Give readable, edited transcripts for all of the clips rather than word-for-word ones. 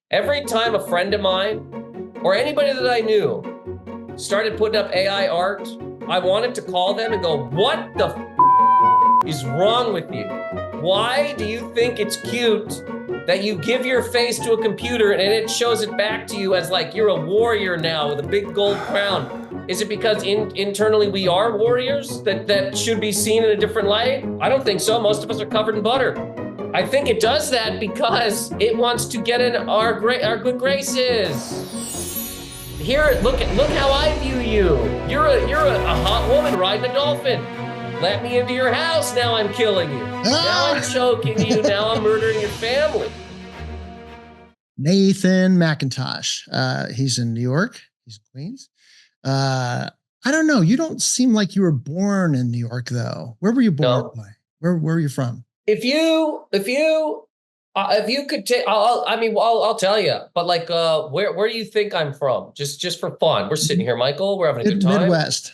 Every time a friend of mine or anybody that I knew started putting up AI art, I wanted to call them and go, what the is wrong with you? Why do you think it's cute that you give your face to a computer and it shows it back to you as like you're a warrior now with a big gold crown? Is it because internally we are warriors that should be seen in a different light? I don't think so. Most of us are covered in butter. I think it does that because it wants to get in our good graces. Here, look how I view you. You're a hot woman riding a dolphin. Let me into your house. Now I'm killing you. Now I'm choking you. Now I'm murdering your family. Nathan Macintosh. He's in New York. He's in Queens. I don't know. You don't seem like you were born in New York, though. Where were you born? No. Where were you from? If you could take, I'll tell you. But like, where do you think I'm from? Just for fun. We're sitting here, Michael. We're having a good time. Midwest.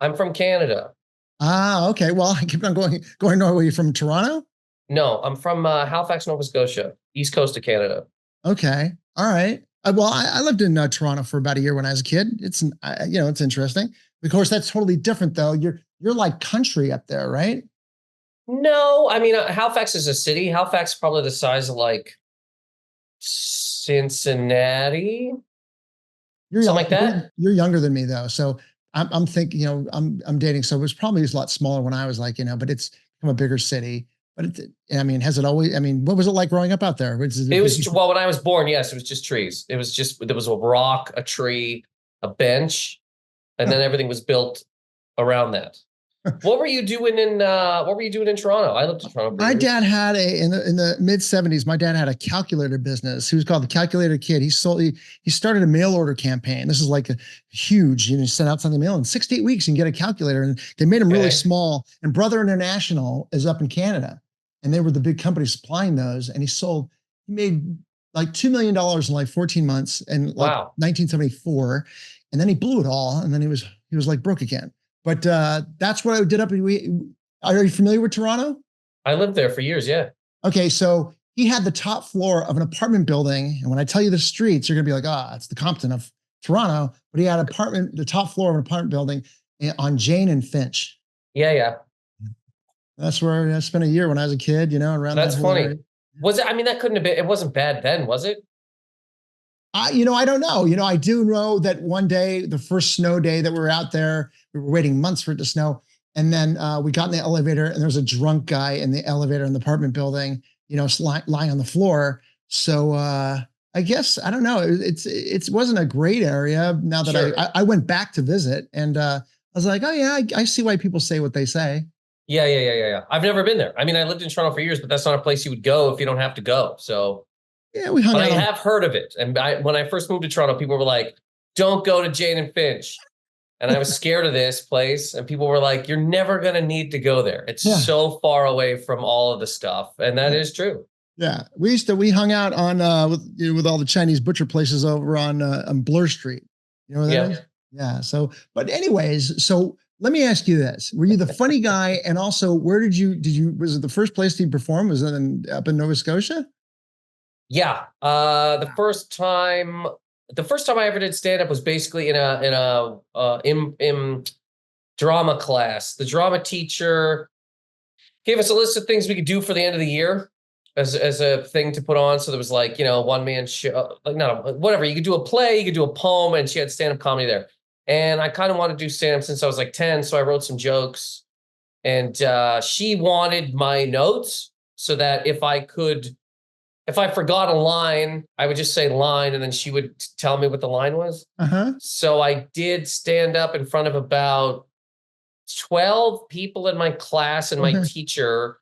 I'm from Canada. Ah, okay. Well, I keep on going north. Are you from Toronto? No, I'm from Halifax, Nova Scotia, east coast of Canada. Okay. All right. Well, I lived in Toronto for about a year when I was a kid. It's it's interesting. Of course, that's totally different, though. You're like country up there, right? No, I mean Halifax is a city. Halifax is probably the size of like Cincinnati, something like that. You're younger than me, though, so I'm thinking, I'm dating, so it was probably a lot smaller when I was like, but it's become a bigger city. But has it always? I mean, what was it like growing up out there? Well, when I was born, yes, it was just trees. There was a rock, a tree, a bench, and then everything was built around that. What were you doing in Toronto? I lived in Toronto. My dad had in the mid 70s, my dad had a calculator business. He was called the Calculator Kid. He started a mail order campaign. This is like a huge, send out something mail in 6 to 8 weeks and get a calculator. And they made them really small. And Brother International is up in Canada. And they were the big company supplying those. And he made like $2 million in like 14 months and like 1974. And then he blew it all. And then he was like broke again. But that's what I did up. Are you familiar with Toronto? I lived there for years, yeah. Okay, so he had the top floor of an apartment building. And when I tell you the streets, you're going to be like, it's the Compton of Toronto. But he had the top floor of an apartment building on Jane and Finch. Yeah. That's where I spent a year when I was a kid, around That's funny. area. Was it? I mean, that couldn't have been, it wasn't bad then, was it? I don't know. I do know that one day, the first snow day that we were out there, we were waiting months for it to snow. And then we got in the elevator and there was a drunk guy in the elevator in the apartment building, lying on the floor. So I guess, I don't know. It wasn't a great area now that I went back to visit and I was like, oh yeah, I see why people say what they say. Yeah. I've never been there. I mean, I lived in Toronto for years, but that's not a place you would go if you don't have to go. So yeah, we hung out. I have heard of it. And when I first moved to Toronto, people were like, don't go to Jane and Finch. And I was scared of this place. And people were like, you're never going to need to go there. It's so far away from all of the stuff. And that is true. Yeah. We hung out on with all the Chinese butcher places over on Bloor Street. You know where that is? Yeah. So, but anyways, so let me ask you this. Were you the funny guy? And also, where was it the first place you performed? Was it up in Nova Scotia? Yeah. The first time I ever did stand up was basically in a drama class. The drama teacher gave us a list of things we could do for the end of the year as a thing to put on. So there was like, one man show, whatever. You could do a play, you could do a poem, and she had stand up comedy there. And I kind of wanted to do stand up since I was like 10. So I wrote some jokes and she wanted my notes so that if I forgot a line, I would just say line, and then she would tell me what the line was. So I did stand up in front of about 12 people in my class and my teacher,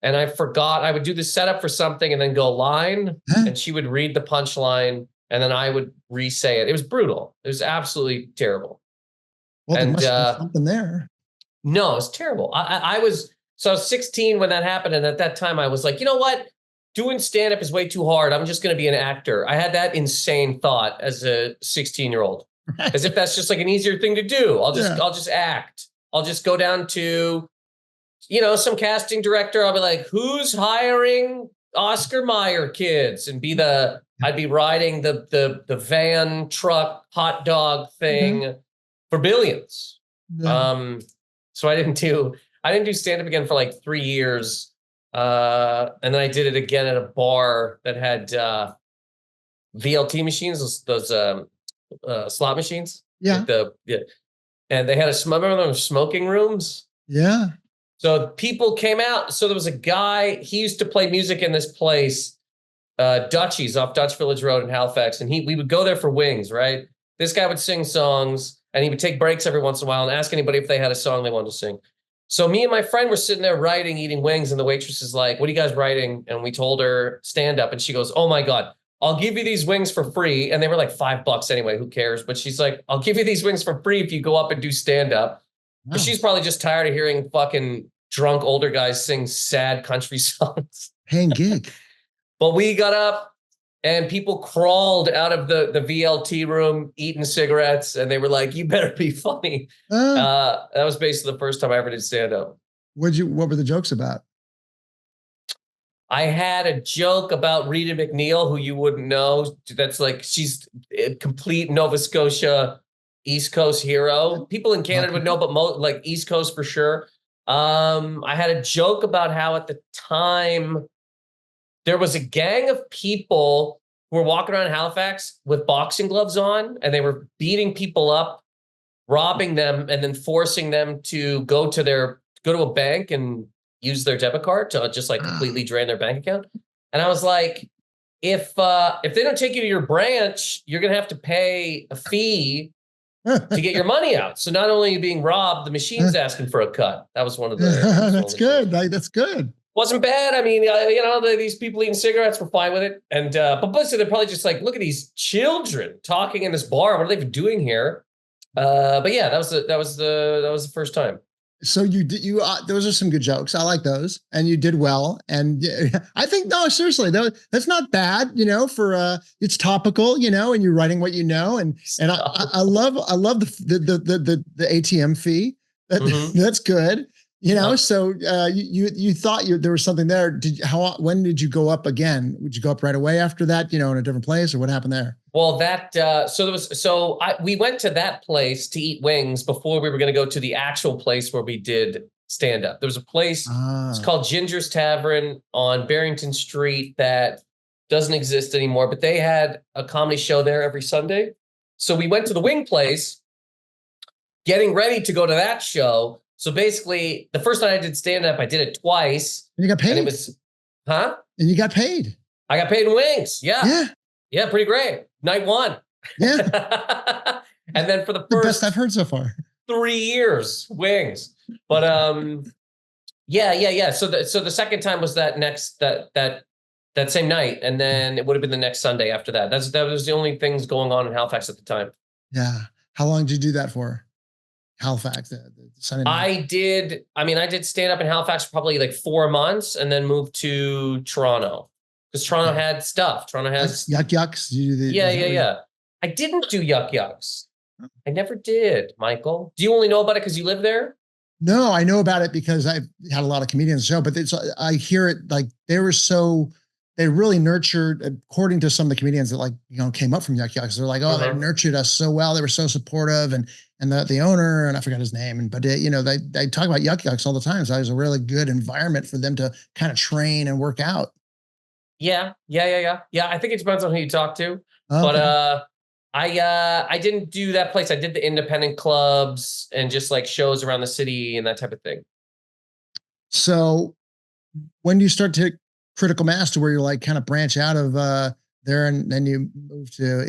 and I forgot. I would do the setup for something and then go line, and she would read the punchline, and then I would re-say it. It was brutal. It was absolutely terrible. Well, there must be something there. No, it was terrible. I was 16 when that happened, and at that time I was like, you know what? Doing stand-up is way too hard. I'm just going to be an actor. I had that insane thought as a 16-year-old, as if that's just like an easier thing to do. I'll just act. I'll just go down to, some casting director. I'll be like, who's hiring Oscar Mayer kids, and be the I'd be riding the van, truck, hot dog thing for billions. Yeah. So I didn't do stand-up again for like 3 years. And then I did it again at a bar that had VLT machines, those slot machines. Yeah. And they had remember those smoking rooms? Yeah. So people came out. So there was a guy, he used to play music in this place, Dutchies off Dutch Village Road in Halifax. And we would go there for wings, right? This guy would sing songs and he would take breaks every once in a while and ask anybody if they had a song they wanted to sing. So me and my friend were sitting there writing, eating wings. And the waitress is like, what are you guys writing? And we told her stand up. And she goes, oh my God, I'll give you these wings for free. And they were like $5 anyway, who cares? But she's like, I'll give you these wings for free if you go up and do stand up. Wow. But she's probably just tired of hearing fucking drunk older guys sing sad country songs. Paying gig. But we got up and people crawled out of the VLT room eating cigarettes. And they were like, you better be funny. That was basically the first time I ever did stand up. What were the jokes about? I had a joke about Rita McNeil, who you wouldn't know. That's like, she's a complete Nova Scotia East Coast hero. People in Canada would know, but like East Coast for sure. I had a joke about how at the time there was a gang of people who were walking around Halifax with boxing gloves on, and they were beating people up, robbing them, and then forcing them to go to a bank and use their debit card to just like completely drain their bank account. And I was like, if they don't take you to your branch, you're gonna have to pay a fee to get your money out. So not only are you being robbed, the machine's asking for a cut. That was one of the. That's good. That's good. Wasn't bad. I mean, these people eating cigarettes were fine with it. And but basically, they're probably just like, look at these children talking in this bar. What are they even doing here? But yeah, that was the first time. So those are some good jokes. I like those, and you did well. And I think, no, seriously, that's not bad, for it's topical, and you're writing what you know. And I love the ATM fee. That's good. So you thought there was something there. When did you go up again? Would you go up right away after that, in a different place, or what happened there? Well, we went to that place to eat wings before we were going to go to the actual place where we did stand up. There was a place, it's called Ginger's Tavern on Barrington Street that doesn't exist anymore, but they had a comedy show there every Sunday. So we went to the wing place, getting ready to go to that show. So basically, the first night I did stand up, I did it twice. And you got paid. And it was, huh? And you got paid. I got paid in wings. Yeah. Yeah, pretty great. Night one. Yeah. And then for the best I've heard so far. 3 years, wings. But yeah. So the second time was that same night, and then it would have been the next Sunday after that. That was the only things going on in Halifax at the time. Yeah. How long did you do that for? Halifax, the Sunday night. I did stand up in Halifax for probably like 4 months, and then moved to Toronto. Because Toronto had stuff. Toronto has Yuck Yucks. Yeah. I didn't do Yuck Yucks. I never did, Michael. Do you only know about it because you live there? No, I know about it because I've had a lot of comedians show, but I hear it like they really nurtured, according to some of the comedians that came up from Yuck Yucks. They're like, they nurtured us so well. They were so supportive, and the owner, and I forgot his name, but they talk about Yuck Yucks all the time. So it was a really good environment for them to kind of train and work out. Yeah. I think it depends on who you talk to. Okay. But I didn't do that place. I did the independent clubs and just like shows around the city and that type of thing. So when do you start to hit critical mass to where you're like kind of branch out of there, and then you move to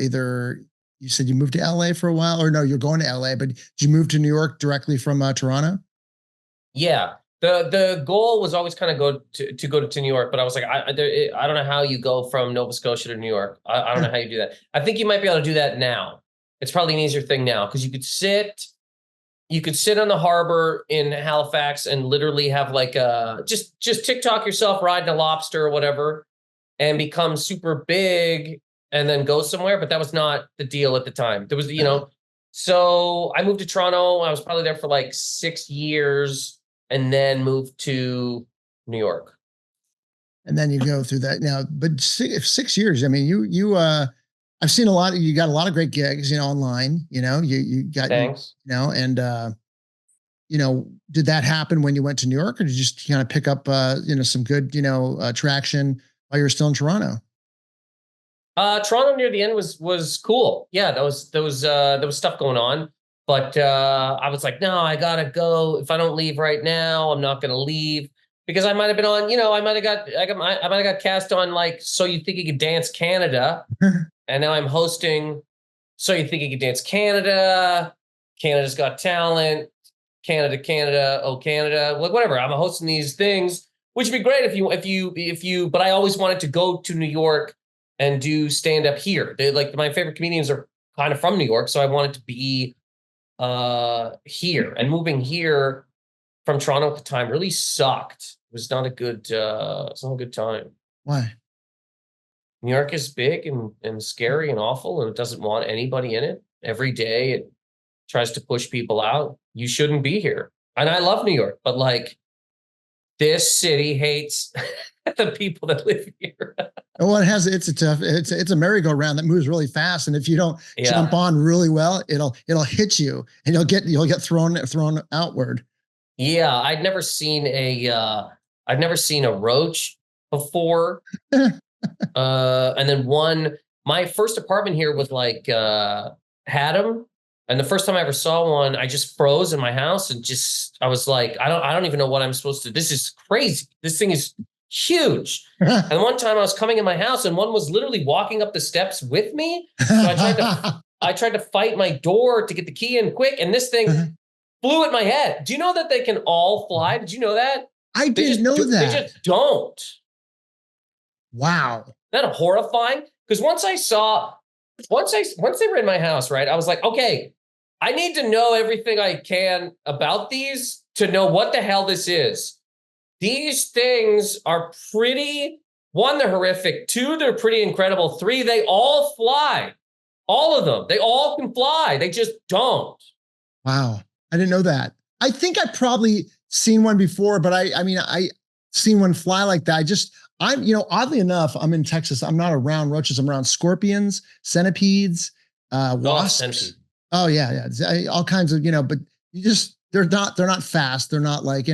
you said you moved to LA for a while, or no, you're going to LA, but did you move to New York directly from Toronto? Yeah. The goal was always kind of go to New York, but I was like, I don't know how you go from Nova Scotia to New York. I don't know how you do that. I think you might be able to do that now. It's probably an easier thing now because you could sit on the harbor in Halifax and literally have like just TikTok yourself riding a lobster or whatever, and become super big and then go somewhere. But that was not the deal at the time. There was, so I moved to Toronto. I was probably there for like 6 years. And then moved to New York. and then you go through that now. But 6 years, I mean, I've seen you got a lot of great gigs, online, you got, Thanks. and, did that happen when you went to New York, or did you just kind of pick up, some good, traction while you were still in Toronto? Toronto near the end was cool. Yeah, there was stuff going on, but I was like, no, I gotta go. If I don't leave right now, I'm not gonna leave, because I might have been on, I might have got cast on, like, So You Think You Could Dance Canada, and now I'm hosting So You Think You Could Dance Canada, Canada's Got Talent, Canada, oh Canada, like whatever. I'm hosting these things, which would be great if you. But I always wanted to go to New York and do stand up here. Like, my favorite comedians are kind of from New York, so I wanted to be here. And moving here from Toronto at the time really sucked. It was not a good it's not a good time. Why? New York is big and scary and awful, and it doesn't want anybody in it. Every day it tries to push people out. You shouldn't be here. And I love New York, but like, this city hates the people that live here. Well, it's a merry-go-round that moves really fast. And if you don't jump on really well, it'll hit you, and you'll get thrown outward. Yeah. I'd never seen a roach before. And then my first apartment here was like, had them. And the first time I ever saw one, I just froze in my house, and I was like, I don't even know what I'm supposed to. This is crazy. This thing is huge. And one time I was coming in my house, and one was literally walking up the steps with me. So I tried to fight my door to get the key in quick, and this thing flew at my head. Do you know that they can all fly? Did you know that? I didn't know that. They just don't. Wow. Isn't that horrifying? Because once they were in my house, right, I was like, okay, I need to know everything I can about these to know what the hell this is. These things are pretty, one, they're horrific. Two, they're pretty incredible. Three, they all fly. All of them. They all can fly. They just don't. Wow. I didn't know that. I think I probably seen one before, but I seen one fly like that. Oddly enough, I'm in Texas. I'm not around roaches. I'm around scorpions, centipedes, wasps. Centipede. Oh yeah. All kinds of, but they're not fast. They're not like,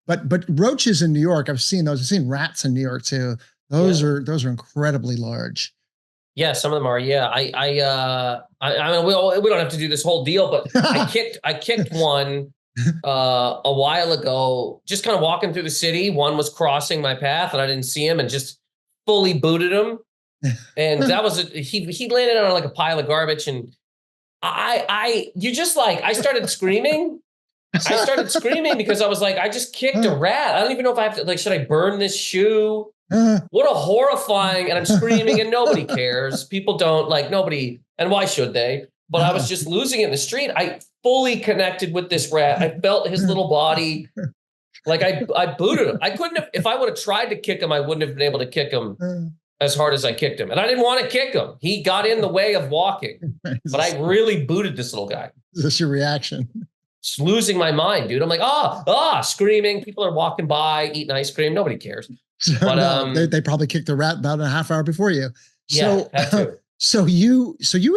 but roaches in New York, I've seen those. I've seen rats in New York too. Those are incredibly large. Yeah, some of them are. Yeah, I mean, we don't have to do this whole deal, but I kicked one a while ago, just kind of walking through the city. One was crossing my path, and I didn't see him, and just fully booted him. And that was he landed on like a pile of garbage, and I started screaming. I started screaming because I was like, I just kicked a rat. I don't even know if I have to, like, should I burn this shoe? What a horrifying, and I'm screaming, and nobody cares. People don't, like, nobody, and why should they? But I was just losing it in the street. I fully connected with this rat. I felt his little body. Like, I booted him. I couldn't have, if I would have tried to kick him, I wouldn't have been able to kick him as hard as I kicked him. And I didn't want to kick him. He got in the way of walking. But I really booted this little guy. Is this your reaction? Just losing my mind, dude. I'm like, screaming. People are walking by, eating ice cream. Nobody cares. But no, they probably kicked the rat about a half hour before you. Yeah, so you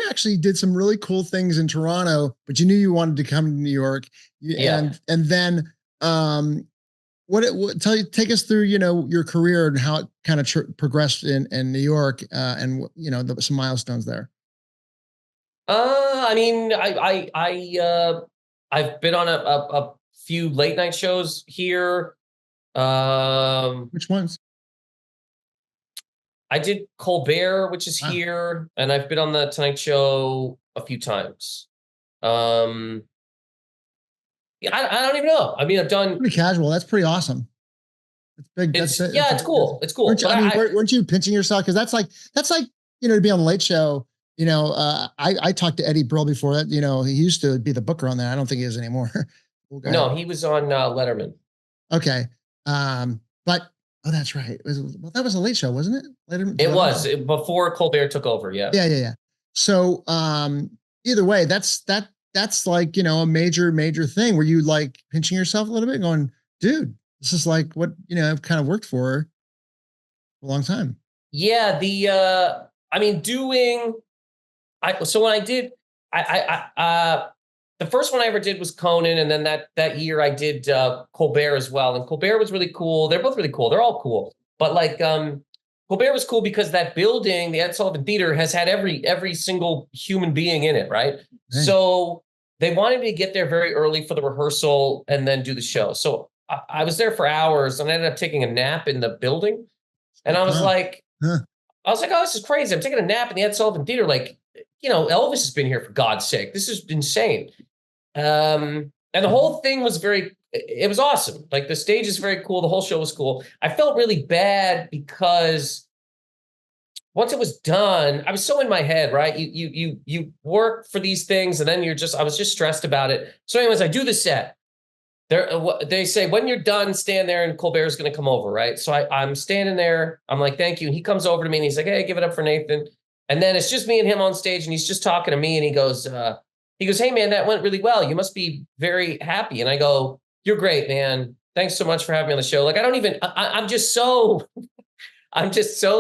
actually did some really cool things in Toronto, but you knew you wanted to come to New York. And then take us through, your career and how it kind of progressed in New York, and some milestones there. I mean, I've been on a few late night shows here. Which ones? I did Colbert, which is here, and I've been on the Tonight Show a few times. I don't even know. I mean, I've done pretty casual. That's pretty awesome. It's big. It's cool. It's cool. Weren't you pinching yourself? Because that's like to be on the Late Show. I talked to Eddie Brill before that. He used to be the booker on that. I don't think he is anymore. No, he was on Letterman. Okay. But that's right. That was a Late Show, wasn't it? Letterman. It was before Colbert took over. Yeah. Yeah. So either way, that's like, a major thing. Were you like pinching yourself a little bit, going, dude, this is like what I've kind of worked for. a long time. Yeah, I mean, so when I did, the first one I ever did was Conan, and then that year I did Colbert as well. And Colbert was really cool. They're both really cool. They're all cool. But like Colbert was cool because that building, the Ed Sullivan Theater, has had every single human being in it, right? So they wanted me to get there very early for the rehearsal and then do the show. So I was there for hours, and I ended up taking a nap in the building. And I was like, oh, this is crazy. I'm taking a nap in the Ed Sullivan Theater. Like, Elvis has been here, for God's sake. This is insane. And the whole thing was it was awesome. Like, the stage is very cool. The whole show was cool. I felt really bad because once it was done, I was so in my head, right? You work for these things, and then I was just stressed about it. So anyways, I do the set. They say, when you're done, stand there, and Colbert's going to come over, right? So I'm standing there. I'm like, thank you. And he comes over to me, and he's like, hey, give it up for Nathan. And then it's just me and him on stage, and he's just talking to me, and he goes, hey, man, that went really well. You must be very happy. And I go, you're great, man. Thanks so much for having me on the show. Like, I'm just so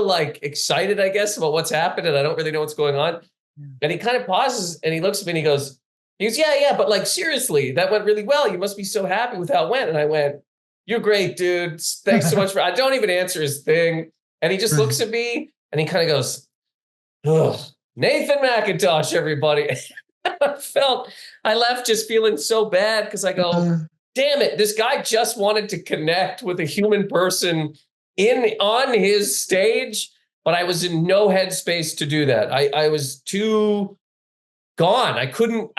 like excited, I guess, about what's happened, and I don't really know what's going on. Yeah. And he kind of pauses, and he looks at me, and he goes, yeah, but like, seriously, that went really well. You must be so happy with how it went. And I went, you're great, dude. Thanks so much I don't even answer his thing. And he just looks at me, and he kind of goes, ugh, Nathan Macintosh, everybody. I left just feeling so bad, because I go, damn it, this guy just wanted to connect with a human person on his stage, but I was in no headspace to do that. I was too gone. I couldn't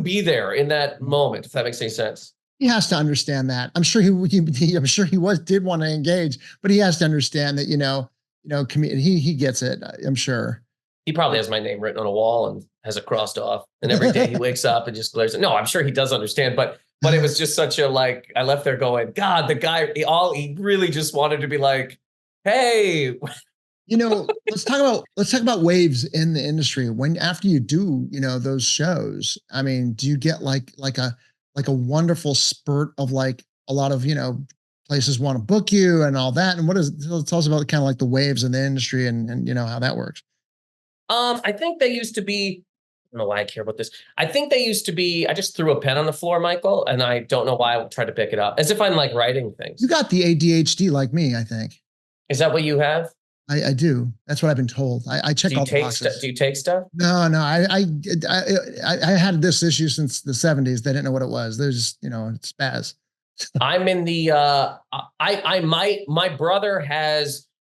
be there in that moment, if that makes any sense. He has to understand that. I'm sure he did want to engage, but he has to understand that, he gets it. I'm sure. He probably has my name written on a wall and has it crossed off. And every day he wakes up and just glares. No, I'm sure he does understand, but it was just such a, like, I left there going, God, the guy, he really just wanted to be like, hey. Let's talk about waves in the industry. After you do, those shows, I mean, do you get like a wonderful spurt of, like, a lot of, places want to book you and all that? And tell us about kind of like the waves in the industry and how that works. I think they used to be, I don't know why I care about this. I think they used to be, I just threw a pen on the floor, Michael, and I don't know why I tried to pick it up, as if I'm like writing things. You got the ADHD like me, I think. Is that what you have? I do. That's what I've been told. I check all the boxes. Do you take stuff? No. I had this issue since the 70s. They didn't know what it was. There's, it's spaz. I'm in the, my brother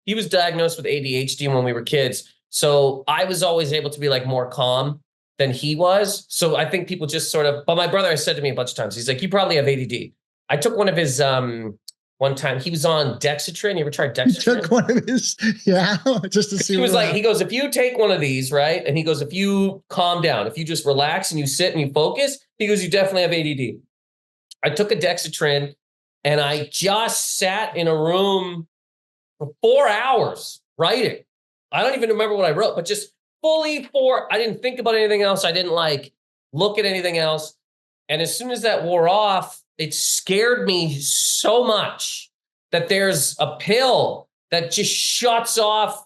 he was diagnosed with ADHD when we were kids. So I was always able to be like more calm than he was. So I think people just sort of, but my brother has said to me a bunch of times, he's like, you probably have ADD. I took one of his, one time he was on Dexatrin. You ever tried Dexatrin? He took one of his, yeah, just to see. He was like, he goes, if you take one of these, right? And he goes, if you calm down, if you just relax and you sit and you focus, he goes, you definitely have ADD. I took a Dexatrin, and I just sat in a room for 4 hours writing. I don't even remember what I wrote, but just fully I didn't think about anything else. I didn't like look at anything else. And as soon as that wore off, it scared me so much that there's a pill that just shuts off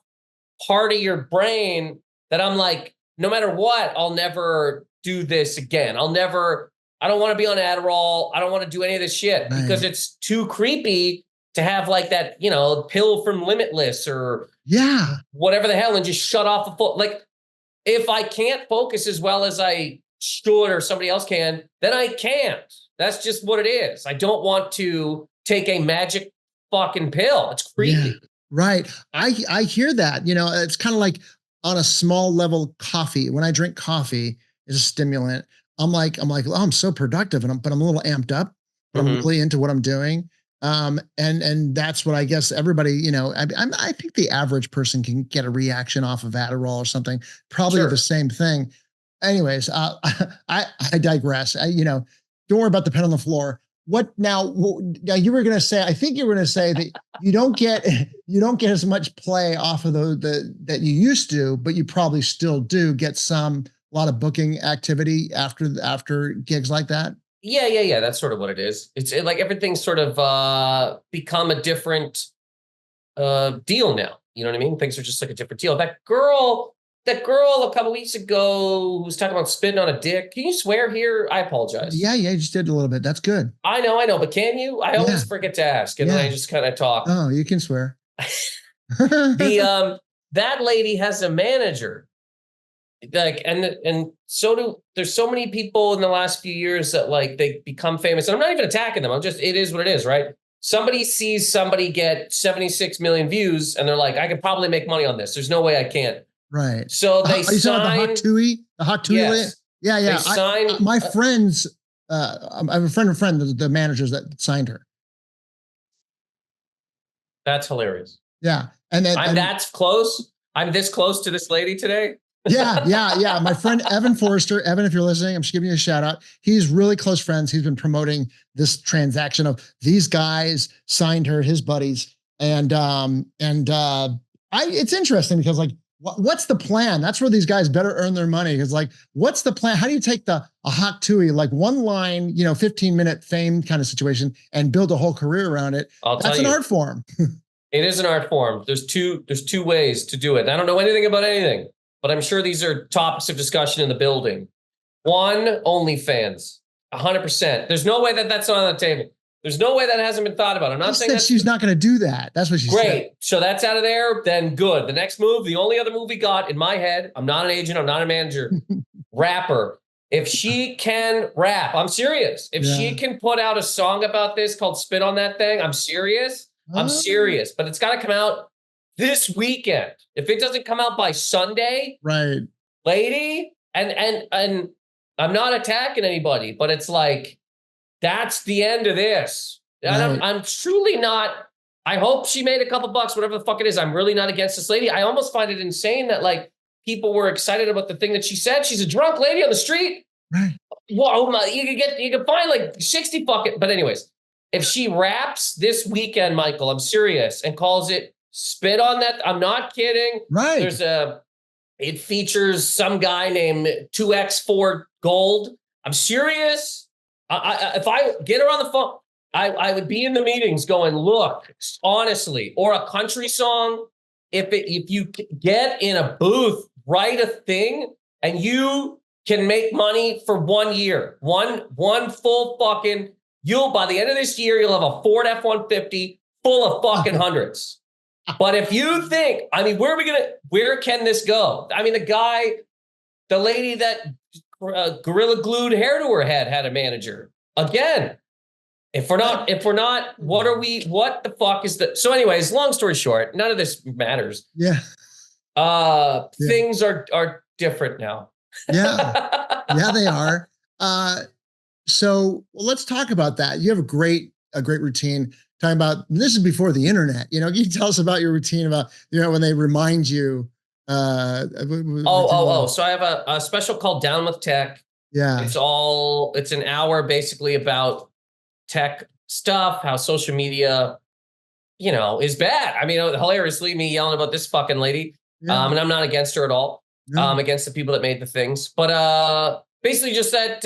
part of your brain that I'm like, no matter what, I'll never do this again. I don't want to be on Adderall. I don't want to do any of this shit because it's too creepy to have like that, pill from Limitless or whatever the hell, and just shut off the full. Like, if I can't focus as well as I should or somebody else can, then I can't. That's just what it is. I don't want to take a magic fucking pill. It's creepy. Yeah, right. I hear that. It's kind of like on a small level, coffee. When I drink coffee is a stimulant. I'm like, oh, I'm so productive, but I'm a little amped up, but I'm really into what I'm doing. And that's what I guess everybody, I think the average person can get a reaction off of Adderall or something, probably the same thing. Anyways, I digress. Don't worry about the pen on the floor. Now you were going to say, I think you were going to say that you don't get as much play off of that you used to, but you probably still do get a lot of booking activity after gigs like that. Yeah. That's sort of what it is. It's like everything's sort of become a different deal now. You know what I mean? Things are just like a different deal. That girl a couple weeks ago who was talking about spitting on a dick. Can you swear here? I apologize. Yeah, you just did a little bit. That's good. I know, but can you? I always forget to ask, and then I just kind of talk. Oh, you can swear. That lady has a manager. Like, and so there's so many people in the last few years that like they become famous. And I'm not even attacking them. It is what it is, right? Somebody sees somebody get 76 million views and they're like, I could probably make money on this. There's no way I can't. Right. So they sign the hot Tui? Yes. Yeah. My friends, I have a friend the managers that signed her. That's hilarious. Yeah. And then that's close. I'm this close to this lady today. Yeah. My friend Evan Forrester, Evan, if you're listening, I'm just giving you a shout out. He's really close friends. He's been promoting this transaction of these guys signed her, his buddies. And it's interesting because like, what's the plan? That's where these guys better earn their money. Because like, what's the plan? How do you take a hot Tui, like one line, 15-minute fame kind of situation and build a whole career around it? That's an art form. It is an art form. There's two ways to do it. I don't know anything about anything, but I'm sure these are topics of discussion in the building. One, OnlyFans, 100%. There's no way that's not on the table. There's no way that hasn't been thought about. I'm not saying that she's not going to do that. That's what she said. Great. So that's out of there. Then good. The next move, the only other move we got in my head, I'm not an agent, I'm not a manager, rapper. If she can rap, I'm serious. If she can put out a song about this called Spit on That Thing, I'm serious. I'm serious. But it's got to come out this weekend. If it doesn't come out by Sunday, right, lady, and I'm not attacking anybody, but it's like, that's the end of this. And I'm truly not, I hope she made a couple bucks, whatever the fuck it is. I'm really not against this lady. I almost find it insane that like people were excited about the thing that she said. She's a drunk lady on the street. Right. Whoa, you can find like 60 fucking, but anyways, if she raps this weekend, Michael, I'm serious, and calls it Spit on That, I'm not kidding. Right. It features some guy named 2X4 Gold. I'm serious. If I get her on the phone, I would be in the meetings going, look, honestly, or a country song. If you get in a booth, write a thing, and you can make money for 1 year, one full fucking, by the end of this year, you'll have a Ford F-150 full of fucking hundreds. But if you think, I mean, where can this go? I mean, the lady that Gorilla glued hair to her head had a manager. Again, if we're not, what the fuck is the, so anyways, long story short, none of this matters. Yeah. Things are different now. Yeah, they are. So let's talk about that. You have a great routine. Talking about, this is before the internet, can you tell us about your routine about, when they remind you, so I have a special called Down with Tech. Yeah. It's an hour basically about tech stuff, how social media, is bad. I mean, hilariously, me yelling about this fucking lady. Yeah. And I'm not against her at all. No. Against the people that made the things, but basically just that,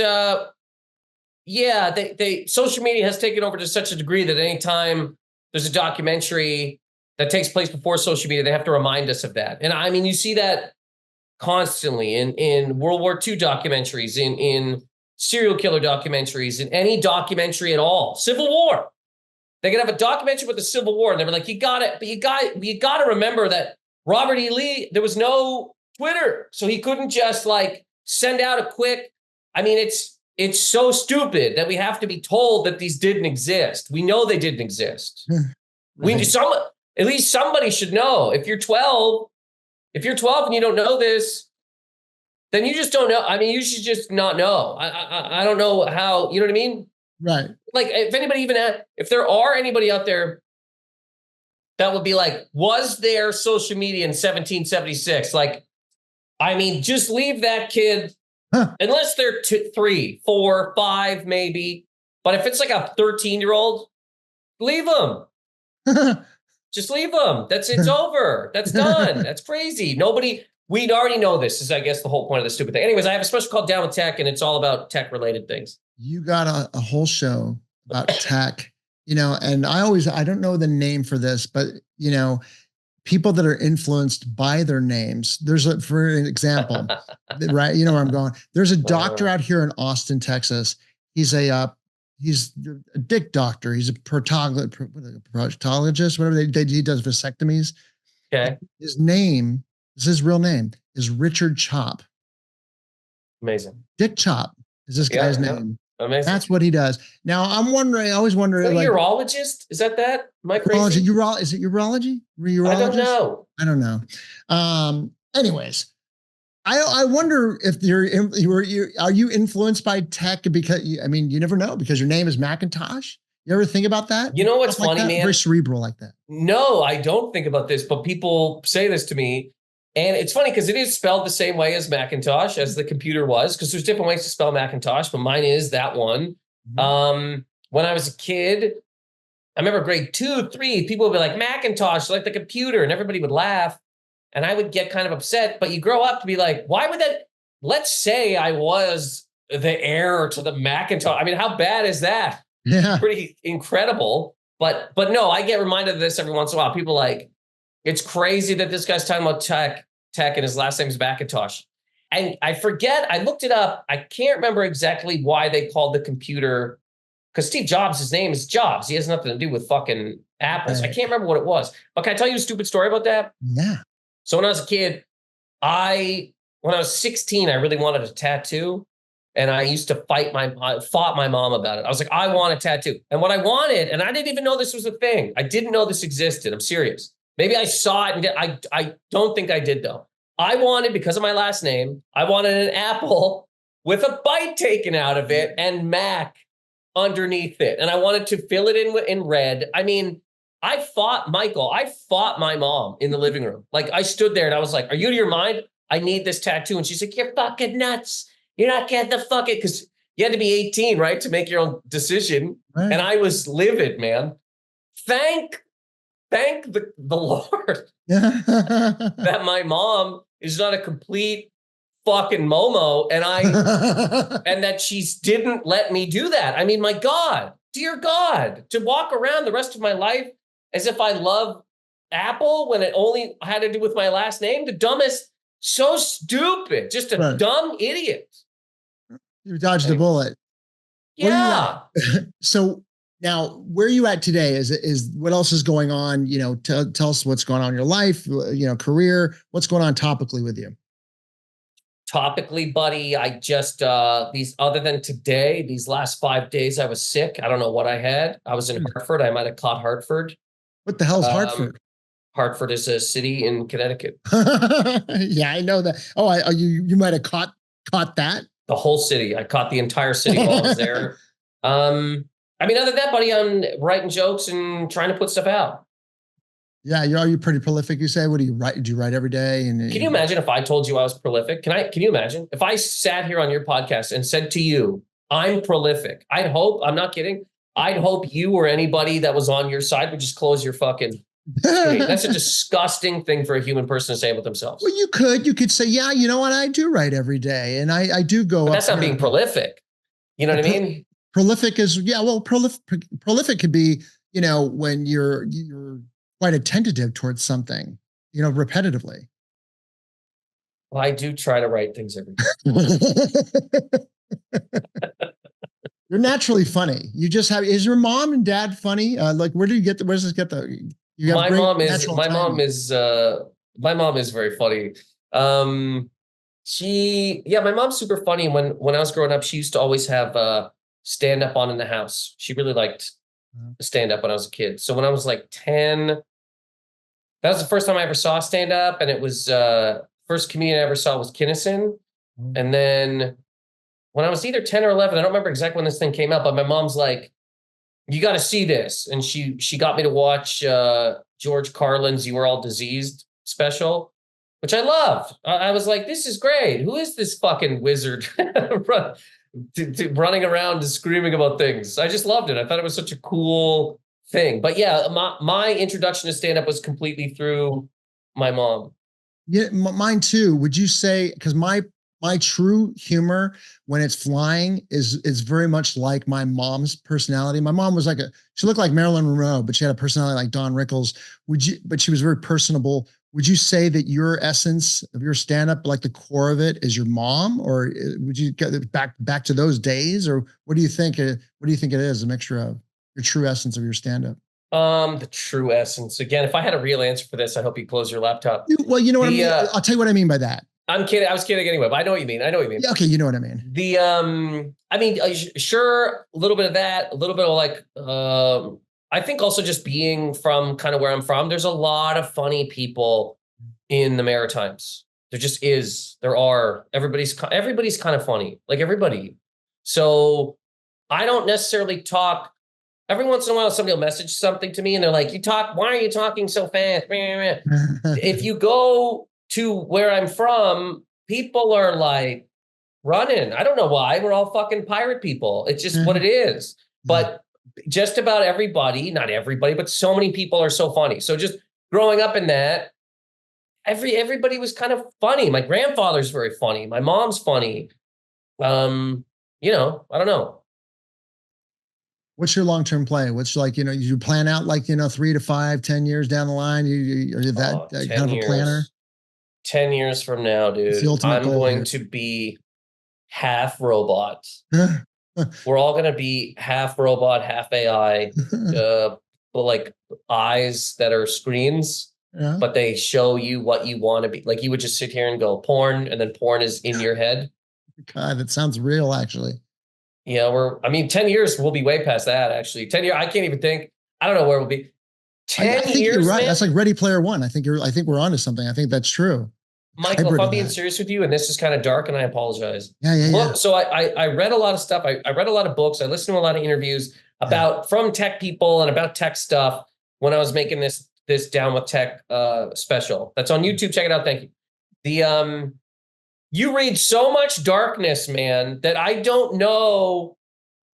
social media has taken over to such a degree that anytime there's a documentary that takes place before social media, they have to remind us of that. And I mean, you see that constantly in World War II documentaries, in serial killer documentaries, in any documentary at all. Civil War. They could have a documentary with the Civil War, and they're like, you got it, but you got to remember that Robert E. Lee, there was no Twitter, so he couldn't just like send out a quick. I mean, it's so stupid that we have to be told that these didn't exist. We know they didn't exist. Right. At least somebody should know. If you're 12 and you don't know this, then you just don't know. I mean, you should just not know. I don't know how, you know what I mean? Right. Like if there are anybody out there that would be like, was there social media in 1776? Like, I mean, just leave that kid, unless they're 3, 4, 5, maybe. But if it's like a 13-year-old, leave them. Just leave them. It's over. That's done. That's crazy. We'd already know this is, I guess, the whole point of the stupid thing. Anyways, I have a special called Down with Tech, and it's all about tech-related things. You got a whole show about tech. and I don't know the name for this, but people that are influenced by their names. For an example, right? You know where I'm going. There's a doctor out here in Austin, Texas. He's a dick doctor. He's a proctologist, whatever he does vasectomies. Okay. His real name is Richard Chop. Amazing. Dick Chop is this guy's name. Amazing. That's what he does. Now I always wonder, urologist? Is that? Am I crazy? Is it urology? Urologist? I don't know. Anyways, I wonder if are you influenced by tech? Because you never know, because your name is Macintosh. You ever think about that? You know what's funny, man? Very cerebral like that. No, I don't think about this, but people say this to me. And it's funny because it is spelled the same way as Macintosh, as the computer was, because there's different ways to spell Macintosh, but mine is that one. Mm-hmm. When I was a kid, I remember grade 2, 3, people would be like, Macintosh, like the computer, and everybody would laugh. And I would get kind of upset, but you grow up to be like, why would that? Let's say I was the heir to the Macintosh. I mean, how bad is that? Yeah. Pretty incredible. But no, I get reminded of this every once in a while. People like, it's crazy that this guy's talking about tech, and his last name is Macintosh. And I forget, I looked it up. I can't remember exactly why they called the computer, because Steve Jobs, his name is Jobs. He has nothing to do with fucking apples. Right. I can't remember what it was. But can I tell you a stupid story about that? Yeah. So when I was a kid, when I was 16, I really wanted a tattoo. And I used to fought my mom about it. I was like, I want a tattoo. And what I wanted, and I didn't even know this was a thing. I didn't know this existed. I'm serious. Maybe I saw it, and I don't think I did, though. I wanted, because of my last name, I wanted an apple with a bite taken out of it and Mac underneath it. And I wanted to fill it in red. I mean, I fought my mom in the living room. Like, I stood there and I was like, are you out of your mind? I need this tattoo. And she's like, you're fucking nuts. You're not getting the fucking, because you had to be 18, right, to make your own decision. Right. And I was livid, man. Thank the Lord that my mom is not a complete fucking Momo, and and that she didn't let me do that. I mean, my God, dear God, to walk around the rest of my life as if I love Apple when it only had to do with my last name, the dumbest, so stupid, just a dumb idiot. You dodged a bullet. Yeah. So now, where are you at today? Is what else is going on? Tell us what's going on in your life, career. What's going on topically with you? Topically, buddy, I just other than today, these last 5 days I was sick. I don't know what I had. I was in Hartford. I might have caught Hartford. What the hell is Hartford? Hartford is a city in Connecticut. Yeah, I know that. Oh, you might have caught that. The whole city. I caught the entire city while I was there. I mean, other than that, buddy, I'm writing jokes and trying to put stuff out. Yeah, are you pretty prolific? You say, what do you write? Do you write every day? And can you imagine if I told you I was prolific? Can you imagine if I sat here on your podcast and said to you, I'm prolific? I'm not kidding. I'd hope you or anybody that was on your side would just close your fucking. That's a disgusting thing for a human person to say about themselves. Well, you could say, yeah, you know what? I do write every day, and I do go. But that's not being prolific. You know what I mean? Prolific is, prolific could be, when you're quite attentive towards something, repetitively. Well, I do try to write things every day. You're naturally funny. You just have, is your mom and dad funny? Where does this get the, my mom is very funny. My mom's super funny. When I was growing up, she used to always have, stand up on in the house. She really liked stand up when I was a kid. So when I was like 10, that was the first time I ever saw stand up. And it was, first comedian I ever saw was Kinnison. And then when I was either 10 or 11, I don't remember exactly when this thing came out, but my mom's like, you got to see this. And she got me to watch George Carlin's You Were All Diseased special, which I loved. I was like, this is great. Who is this fucking wizard running around and screaming about things? I just loved it. I thought it was such a cool thing. But yeah, my introduction to stand-up was completely through my mom. Yeah, mine too. Would you say, because my my true humor when it's flying is very much like my mom's personality. My mom was she looked like Marilyn Monroe, but she had a personality like Don Rickles. But she was very personable. Would you say that your essence of your stand-up, like the core of it, is your mom, or would you get it back to those days, or what do you think? What do you think it is? A mixture of your true essence of your stand-up. The true essence. Again, if I had a real answer for this, I hope you close your laptop. Well, you know what I mean. I'll tell you what I mean by that. I'm kidding. I was kidding anyway, but I know what you mean. I know what you mean. Yeah, okay, you know what I mean. I mean, sure, a little bit of that, a little bit of like, I think also just being from kind of where I'm from, there's a lot of funny people in the Maritimes. There just is. There are. Everybody's kind of funny, like everybody. So I don't necessarily talk. Every once in a while, somebody will message something to me and they're like, why are you talking so fast? If you go to where I'm from, people are like running. I don't know why. We're all fucking pirate people. It's just what it is. But just about everybody, not everybody, but so many people are so funny. So just growing up in that, everybody was kind of funny. My grandfather's very funny. My mom's funny. I don't know. What's your long-term play? What's you plan out 3 to 5, 10 years down the line? Are you that kind of a planner? 10 years from now, dude, I'm going to be half robot. We're all going to be half robot, half AI, but like eyes that are screens, but they show you what you want to be. Like you would just sit here and go porn, and then porn is in your head. God, that sounds real, actually. Yeah, 10 years, we'll be way past that, actually. 10 years, I can't even think. I don't know where we'll be. 10 I think years, you're right. man? That's like Ready Player One. I think we're onto something. I think that's true. Michael, Hybrid if I'm being serious with you, and this is kind of dark, and I apologize. Yeah. So I read a lot of stuff. I read a lot of books. I listened to a lot of interviews from tech people and about tech stuff when I was making this Down with Tech special. That's on YouTube. Check it out. Thank you. You read so much darkness, man, that I don't know.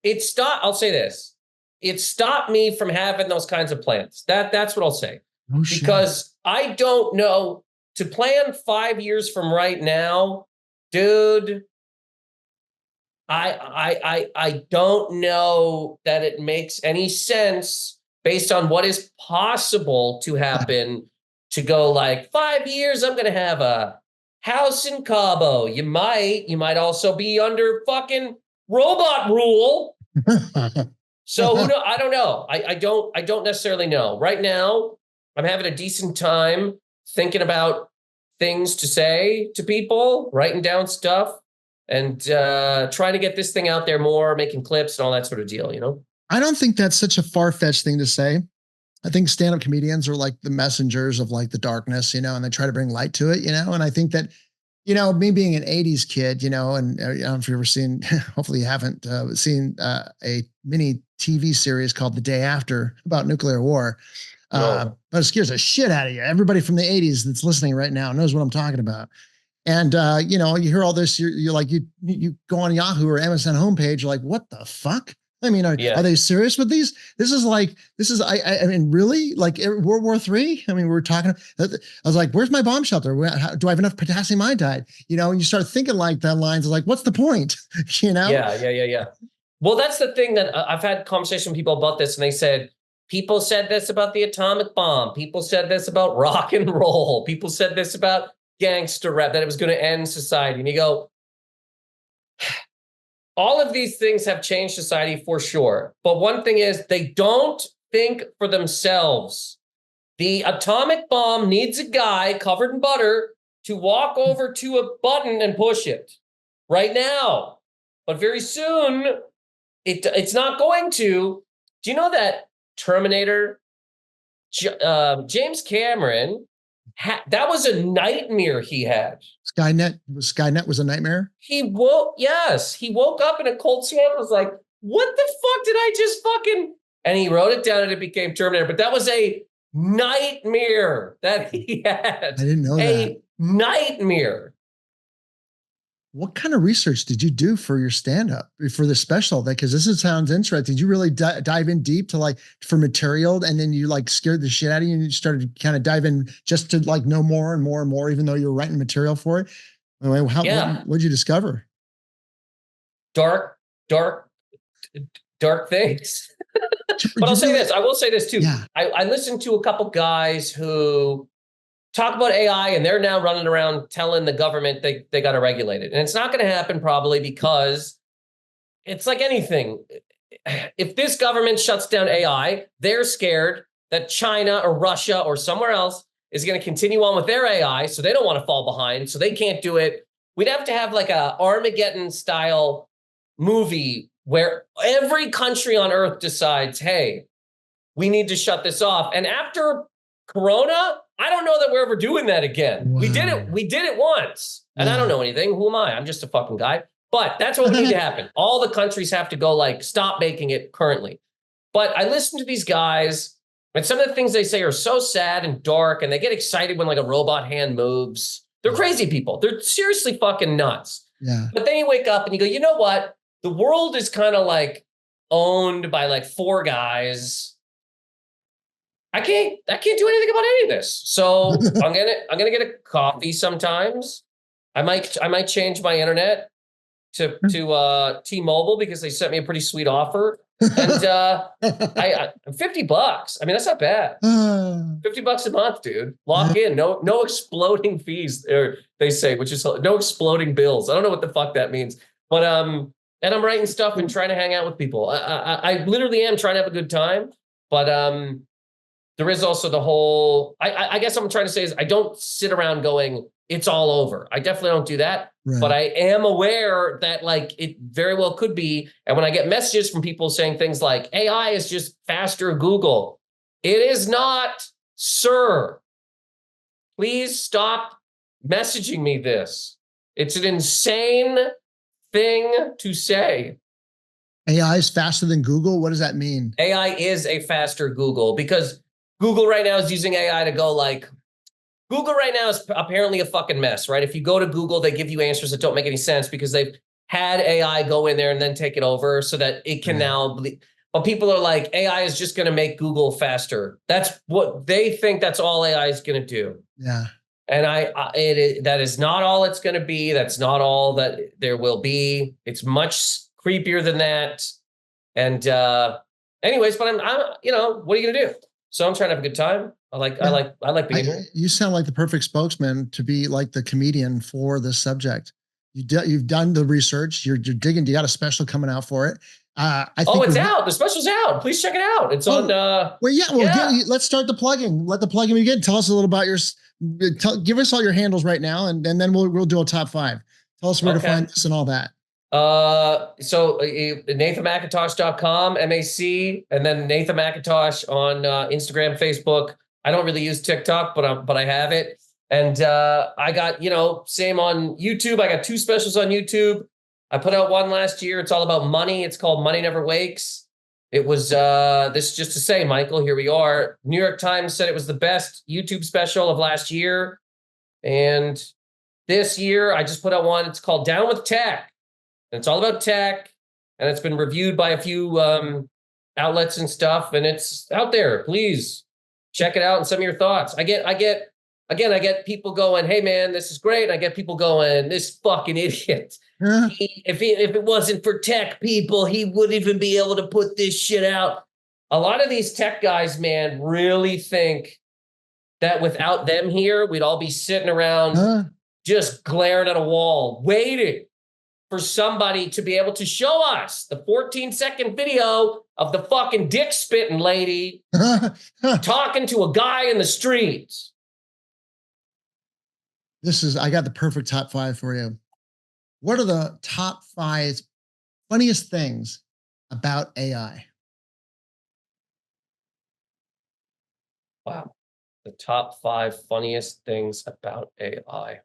I'll say this. It stopped me from having those kinds of plans. That's what I'll say. Oh, shit. Because I don't know. To plan 5 years from right now, dude, I don't know that it makes any sense based on what is possible to happen to go like 5 years, I'm going to have a house in Cabo. You might also be under fucking robot rule. So who knows? I don't know. I don't necessarily know. Right now, I'm having a decent time thinking about things to say to people, writing down stuff, and trying to get this thing out there more, making clips and all that sort of deal, I don't think that's such a far-fetched thing to say. I think stand-up comedians are like the messengers of like the darkness, and they try to bring light to it, and I think that, me being an 80s kid, and I don't know if you've ever seen, hopefully you haven't seen a mini TV series called The Day After about nuclear war. But it scares the shit out of you. Everybody from the 80s that's listening right now knows what I'm talking about. And, you hear all this, you're like, you go on Yahoo or MSN homepage, you're like, what the fuck? I mean, are they serious with these? I mean, really? Like World War III? I mean, we're talking, I was like, where's my bomb shelter? Do I have enough potassium iodide? And you start thinking like that lines of like, what's the point? Yeah. Well, that's the thing that I've had conversation with people about this, and they said, people said this about the atomic bomb. People said this about rock and roll. People said this about gangster rap, that it was going to end society. And you go, all of these things have changed society for sure. But one thing is they don't think for themselves. The atomic bomb needs a guy covered in butter to walk over to a button and push it right now. But very soon, it's not going to. Do you know that Terminator, James Cameron, that was a nightmare he had. Skynet was a nightmare? He woke up in a cold sweat and was like, what the fuck did I just fucking... And he wrote it down and it became Terminator. But that was a nightmare that he had. I didn't know that. A nightmare. What kind of research did you do for your stand-up, for the special? Because sounds interesting. Did you really dive in deep to for material, and then you scared the shit out of you and you started to kind of dive in just to know more and more and more, even though you were writing material for it? What'd you discover? Dark, dark, dark things. But I'll say this. I will say this too. Yeah. I listened to a couple guys who talk about AI, and they're now running around telling the government they got to regulate it. And it's not going to happen probably because it's like anything. If this government shuts down AI, they're scared that China or Russia or somewhere else is going to continue on with their AI. So they don't want to fall behind. So they can't do it. We'd have to have like a Armageddon style movie where every country on earth decides, hey, we need to shut this off. And after Corona, I don't know that we're ever doing that again. Wow. We did it once. And I don't know anything. Who am I? I'm just a fucking guy. But that's what would need to happen. All the countries have to go like, stop making it currently. But I listen to these guys, and some of the things they say are so sad and dark, and they get excited when like a robot hand moves. They're crazy people. They're seriously fucking nuts. Yeah. But then you wake up and you go, you know what? The world is kind of like owned by like 4 guys. I can't do anything about any of this. So I'm gonna get a coffee sometimes. I might change my internet to T-Mobile because they sent me a pretty sweet offer. And I $50. I mean, that's not bad. $50 a month, dude. Lock in. No exploding fees, or they say, which is no exploding bills. I don't know what the fuck that means. But and I'm writing stuff and trying to hang out with people. I literally am trying to have a good time. But there is also the whole, I guess what I'm trying to say is I don't sit around going, it's all over. I definitely don't do that. Right. But I am aware that like it very well could be. And when I get messages from people saying things like AI is just faster Google, it is not, sir. Please stop messaging me this. It's an insane thing to say. AI is faster than Google? What does that mean? AI is a faster Google because Google right now is using AI to go like, Google right now is apparently a fucking mess, right? If you go to Google, they give you answers that don't make any sense because they've had AI go in there and then take it over so that it can now, but people are like, AI is just going to make Google faster. That's what they think that's all AI is going to do. Yeah. And that is not all it's going to be. That's not all that there will be. It's much creepier than that. And anyways, but I'm you know, what are you going to do? So I'm trying to have a good time. I like being here. You sound like the perfect spokesman to be like the comedian for this subject. You've done the research. You're digging. You got a special coming out for it. It's out. The special's out. Please check it out. It's on. Let's start the plugging. Let the plugging begin. Tell us a little about give us all your handles right now, and then we'll do a top 5. Tell us where to find this and all that. So NathanMacintosh.com, MAC, and then Nathan Macintosh on Instagram, Facebook. I don't really use TikTok, but I have it. And I got, same on YouTube. I got 2 specials on YouTube. I put out one last year. It's all about money. It's called Money Never Wakes. It was this just to say, Michael, here we are. New York Times said it was the best YouTube special of last year. And this year I just put out one. It's called Down with Tech. And it's all about tech. And it's been reviewed by a few outlets and stuff. And it's out there. Please check it out and send me your thoughts. I get people going, hey man, this is great. I get people going, this fucking idiot. If it wasn't for tech people, he wouldn't even be able to put this shit out. A lot of these tech guys, man, really think that without them here, we'd all be sitting around just glaring at a wall, waiting for somebody to be able to show us the 14-second video of the fucking dick spitting lady talking to a guy in the streets. I got the perfect top 5 for you. What are the top 5 funniest things about AI? Wow. The top 5 funniest things about AI.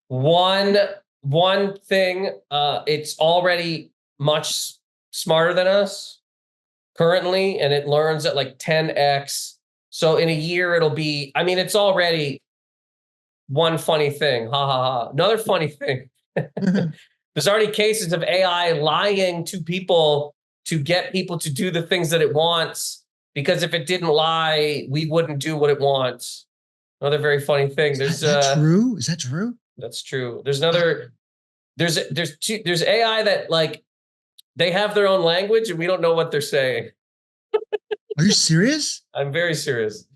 One thing, it's already much smarter than us currently, and it learns at like 10x. So in a year, it'll be, it's already one funny thing. Ha ha ha. Another funny thing. There's already cases of AI lying to people to get people to do the things that it wants, because if it didn't lie, we wouldn't do what it wants. Another very funny thing. Is that true? Is that true? That's true. There's another. There's AI that like they have their own language and we don't know what they're saying. Are you serious? I'm very serious.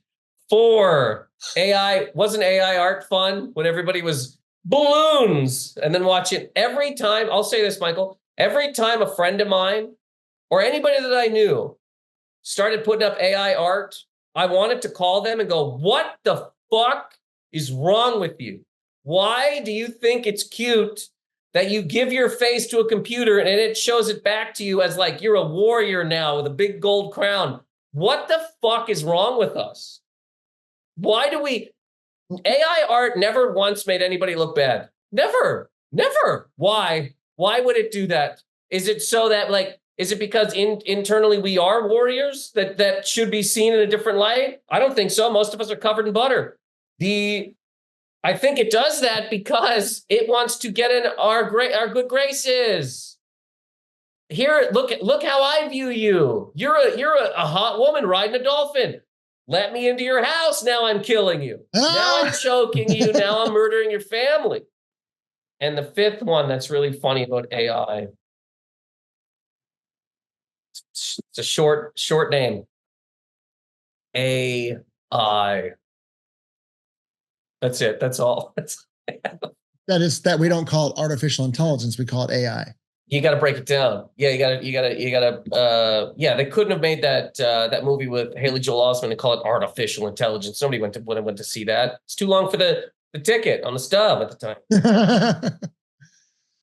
4, AI, wasn't AI art fun when everybody was balloons and then watch it every time? I'll say this, Michael, every time a friend of mine or anybody that I knew started putting up AI art, I wanted to call them and go, what the fuck is wrong with you? Why do you think it's cute that you give your face to a computer and it shows it back to you as like you're a warrior now with a big gold crown? What the fuck is wrong with us? Why do we... AI art never once made anybody look bad. Never. Why? Why would it do that? Is it so that like, is it because internally we are warriors that should be seen in a different light? I don't think so. Most of us are covered in butter. I think it does that because it wants to get in our good graces. Here, look how I view you. You're a hot woman riding a dolphin. Let me into your house. Now I'm killing you. Now I'm choking you. Now I'm murdering your family. And the 5th one that's really funny about AI. It's a short name. AI. That's it. That's all. That we don't call it artificial intelligence. We call it AI. You got to break it down. Yeah, you got to. Yeah, they couldn't have made that movie with Haley Joel Osment and call it artificial intelligence. Somebody went to see that. It's too long for the ticket on the stub at the time.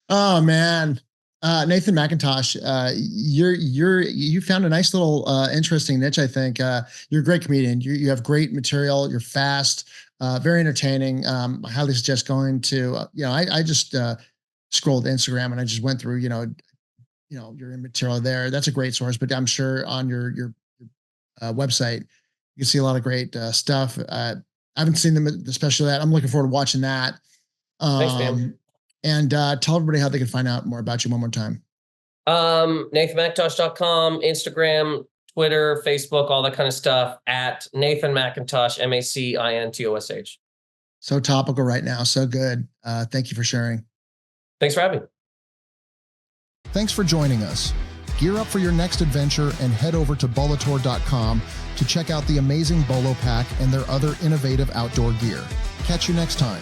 Oh man, Nathan Macintosh, you found a nice little interesting niche. I think you're a great comedian. You have great material. You're fast, very entertaining. I highly suggest going to. I just scrolled Instagram and I just went through. Your material there. That's a great source. But I'm sure on your website you can see a lot of great stuff. I haven't seen them, especially that. I'm looking forward to watching that. Thanks, man. And tell everybody how they can find out more about you one more time. NathanMacintosh.com, Instagram, Twitter, Facebook, all that kind of stuff at Nathan Macintosh, Macintosh. So topical right now. So good. Thank you for sharing. Thanks for having me. Thanks for joining us. Gear up for your next adventure and head over to Bolator.com to check out the amazing Bolo Pack and their other innovative outdoor gear. Catch you next time.